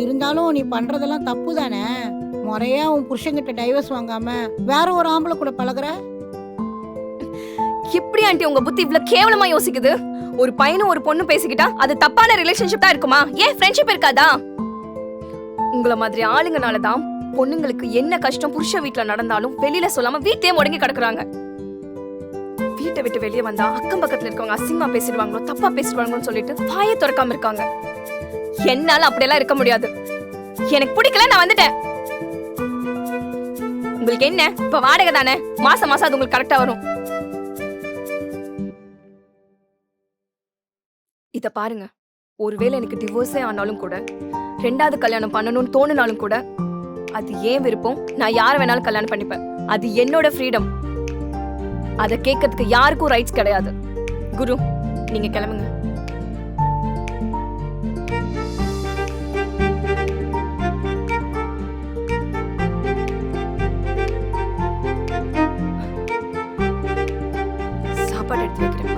இருந்தாலும் நீ பண்றதெல்லாம் தப்பு தானே. முறையா உன் புருஷன்கிட்ட டைவர்ஸ் வாங்காம வேற ஒரு ஆம்பளை கூட பழகுற. எப்படி ஆண்டி உங்க புத்தி இவ்ளோ கேவலமா யோசிக்குது? ஒரு பையனும் ஒரு பொண்ணு பேசிக்கிட்டா அது தப்பான ரிலேஷன்ஷிப் தான் இருக்குமா? ஏன் ஃப்ரெண்ட்ஷிப் இருக்காதா? உங்கள மாதிரி ஆளுங்கனால தான் பொண்ணுங்களுக்கு என்ன கஷ்டம் புருஷ வீட்ல நடந்தாலும் வெளியில சொல்லாம வீட்லயே முடங்கி கிடக்குறாங்க. வீட்டை விட்டு வெளியே வந்தா அக்கம் பக்கத்துல இருக்கவங்க அசிங்கமா பேசிடுவாங்களோ தப்பா பேசிடுவாங்களோன்னு சொல்லிட்டு வாயை திறக்காம இருக்காங்க. என்னால அப்படியெல்லாம் இருக்க முடியாது. எனக்கு பிடிக்கல, நான் வந்துட்டேன். உங்களுக்கு என்ன இப்ப வாடகை தானே, மாசம் மாசம் அது உங்களுக்கு கரெக்டா வரும். இத பாருங்க, ஒருவேளை எனக்கு டிவோர்ஸே ஆனாலும் கூட, ரெண்டாவது கல்யாணம் பண்ணணும்னு தோணுனாலும் கூட, அது ஏன் விருப்பம். நான் யார வேணாலும் கல்யாணம் பண்ணிப்பேன். அது என்னோட ஃப்ரீடம். அத கேட்கறதுக்கு யாருக்கும் ரைட்ஸ் கிடையாது. குரு, நீங்க கிளம்புங்க. சாப்பாடு எடுத்து வைக்கிறேன்.